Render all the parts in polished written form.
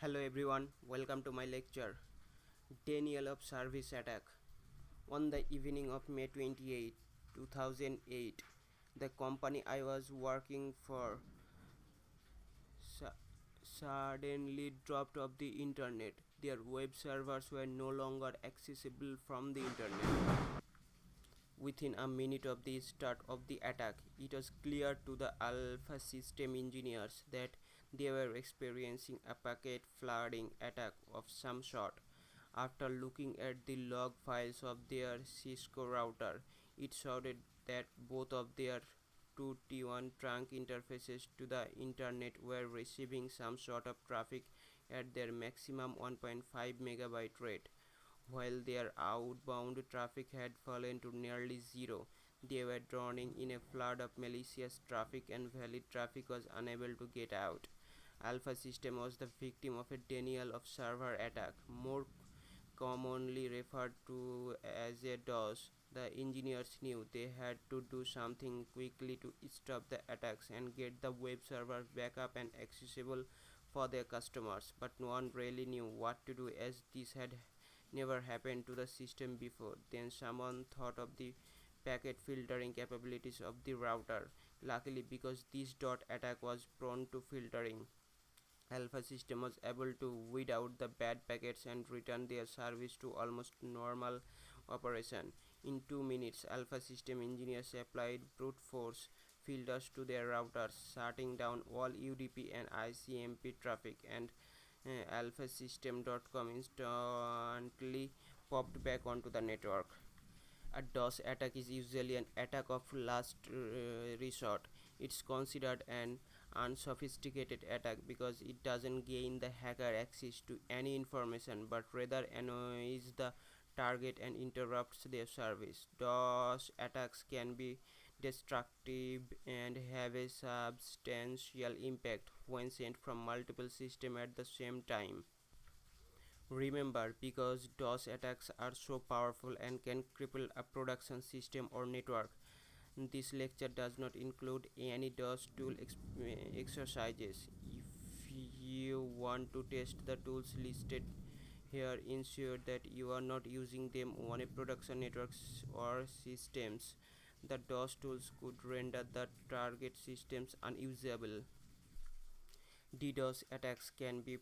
Hello everyone, welcome to my lecture. Denial of Service Attack. On the evening of May 28, 2008, the company I was working for suddenly dropped off the internet. Their web servers were no longer accessible from the internet. Within a minute of the start of the attack, it was clear to the Alpha system engineers that they were experiencing a packet flooding attack of some sort. After looking at the log files of their Cisco router, it showed that both of their 2T1 trunk interfaces to the internet were receiving some sort of traffic at their maximum 1.5 megabyte rate. While their outbound traffic had fallen to nearly zero, they were drowning in a flood of malicious traffic and valid traffic was unable to get out. Alpha System was the victim of a denial of server attack, more commonly referred to as a DOS. The engineers knew they had to do something quickly to stop the attacks and get the web server back up and accessible for their customers, but no one really knew what to do as this had never happened to the system before. Then someone thought of the packet filtering capabilities of the router. Luckily, because this dot attack was prone to filtering, Alpha system was able to weed out the bad packets and return their service to almost normal operation. In 2 minutes, Alpha system engineers applied brute force filters to their routers, shutting down all UDP and ICMP traffic, and alphasystem.com instantly popped back onto the network. A DOS attack is usually an attack of last resort. It's considered an unsophisticated attack because it doesn't gain the hacker access to any information but rather annoys the target and interrupts their service. DOS attacks can be destructive and have a substantial impact when sent from multiple systems at the same time. Remember, because DOS attacks are so powerful and can cripple a production system or network, this lecture does not include any DOS tool exercises. If you want to test the tools listed here, ensure that you are not using them on a production networks or systems. The DOS tools could render the target systems unusable. DDoS attacks can be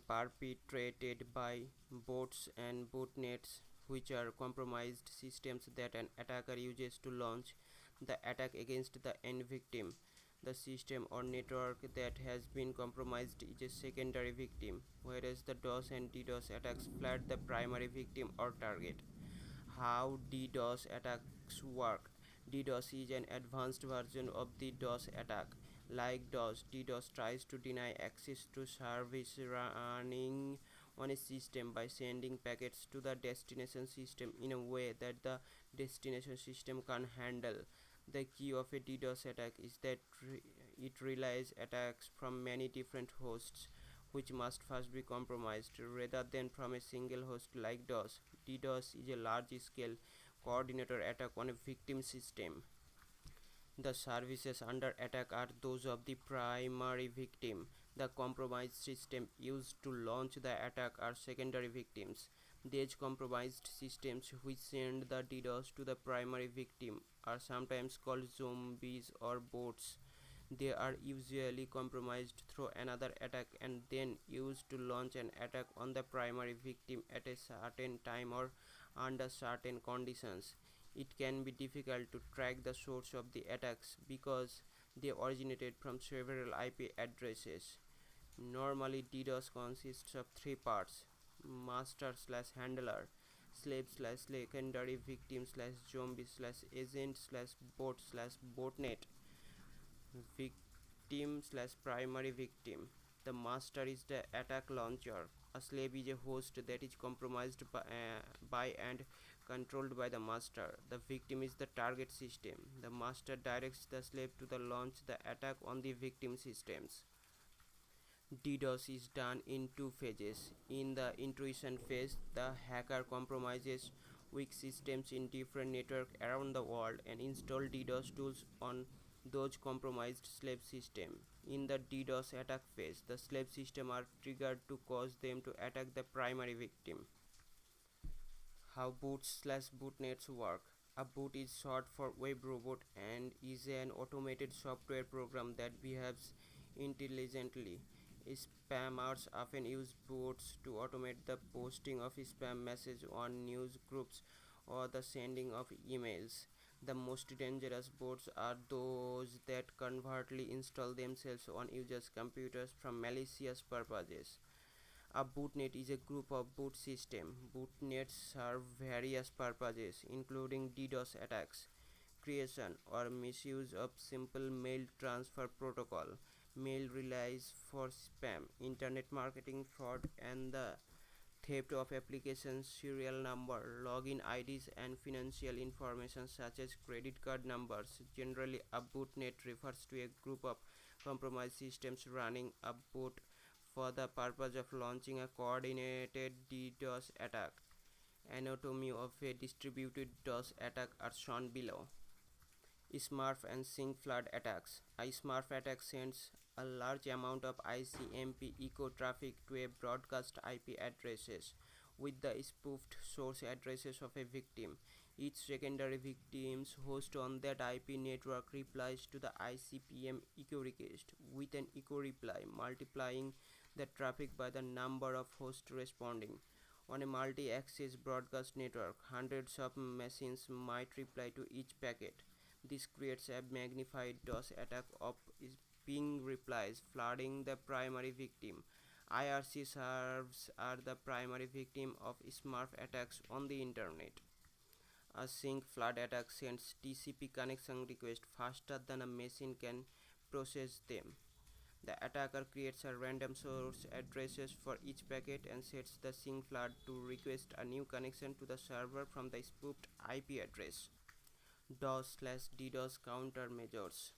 perpetrated by bots and botnets, which are compromised systems that an attacker uses to launch the attack against the end victim. The system or network that has been compromised is a secondary victim, whereas the DOS and DDoS attacks flood the primary victim or target. How DDoS attacks work? DDoS is an advanced version of the DOS attack. Like DOS, DDoS tries to deny access to service running on a system by sending packets to the destination system in a way that the destination system can't handle. The key of a DDoS attack is that it relies attacks from many different hosts, which must first be compromised rather than from a single host like DOS. DDoS is a large-scale coordinator attack on a victim system. The services under attack are those of the primary victim. The compromised system used to launch the attack are secondary victims. These compromised systems which send the DDoS to the primary victim are sometimes called zombies or bots. They are usually compromised through another attack and then used to launch an attack on the primary victim at a certain time or under certain conditions. It can be difficult to track the source of the attacks because they originated from several IP addresses. Normally, DDoS consists of three parts: master/handler, slave/secondary victim/zombie/agent/bot/botnet, victim/primary victim. The master is the attack launcher. A slave is a host that is compromised by and controlled by the master. The victim is the target system. The master directs the slave to launch the attack on the victim systems. DDoS is done in two phases. In the intrusion phase, the hacker compromises weak systems in different networks around the world and install DDoS tools on those compromised slave systems. In the DDoS attack phase, the slave systems are triggered to cause them to attack the primary victim. How boots/bootnets work. A boot is short for web robot and is an automated software program that behaves intelligently. Spammers often use bots to automate the posting of spam messages on news groups or the sending of emails. The most dangerous bots are those that covertly install themselves on users' computers for malicious purposes. A bootnet is a group of boot systems. Bootnets serve various purposes, including DDoS attacks, creation or misuse of simple mail transfer protocol, mail relays for spam, internet marketing fraud, and the theft of application serial number, login IDs, and financial information such as credit card numbers. Generally, a bootnet refers to a group of compromised systems running a boot for the purpose of launching a coordinated DDoS attack. Anatomy of a distributed DDoS attack are shown below. Smurf and sync flood attacks. A Smurf attack sends a large amount of ICMP echo traffic to a broadcast IP addresses with the spoofed source addresses of a victim. Each secondary victim's host on that IP network replies to the ICPM echo request with an echo reply, multiplying the traffic by the number of hosts responding. On a multi-access broadcast network, hundreds of machines might reply to each packet. This creates a magnified DOS attack of ping replies, flooding the primary victim. IRC servers are the primary victim of Smurf attacks on the internet. A sync flood attack sends TCP connection requests faster than a machine can process them. The attacker creates a random source addresses for each packet and sets the sync flood to request a new connection to the server from the spoofed IP address. DOS/DDoS countermeasures.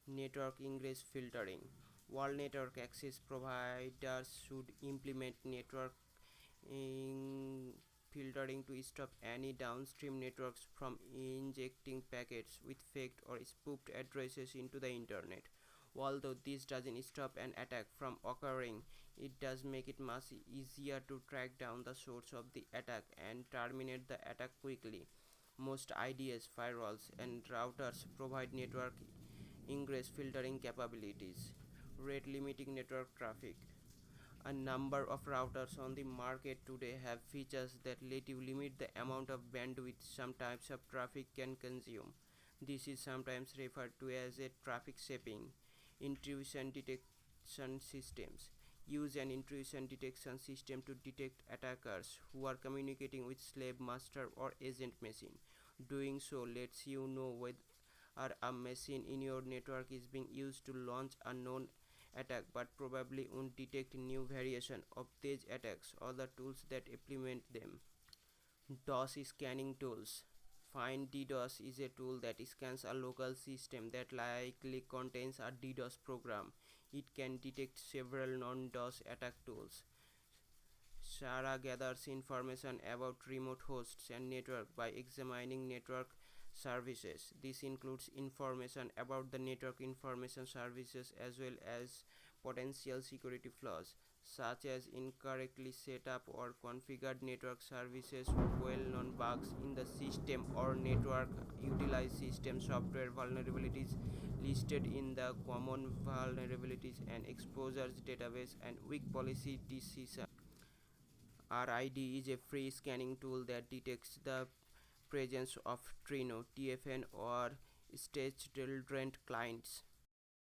Network ingress filtering. All network access providers should implement network filtering to stop any downstream networks from injecting packets with faked or spoofed addresses into the internet. Although this doesn't stop an attack from occurring, it does make it much easier to track down the source of the attack and terminate the attack quickly. Most IDS, firewalls, and routers provide network ingress filtering capabilities. Rate limiting network traffic. A number of routers on the market today have features that let you limit the amount of bandwidth some types of traffic can consume. This is sometimes referred to as a traffic shaping. Intrusion detection systems. Use an intrusion detection system to detect attackers who are communicating with slave master or agent machine. Doing so lets you know whether a machine in your network is being used to launch a known attack, but probably won't detect new variation of these attacks or the tools that implement them. DOS scanning tools. Find DDoS is a tool that scans a local system that likely contains a DDoS program. It can detect several non-DOS attack tools. Sarah gathers information about remote hosts and network by examining network services. This includes information about the network information services as well as potential security flaws, such as incorrectly set up or configured network services, well-known bugs in the system, or network utilize system software vulnerabilities listed in the common vulnerabilities and exposures database and weak policy decision. RID is a free scanning tool that detects the presence of Trino, TFN, or staged clients.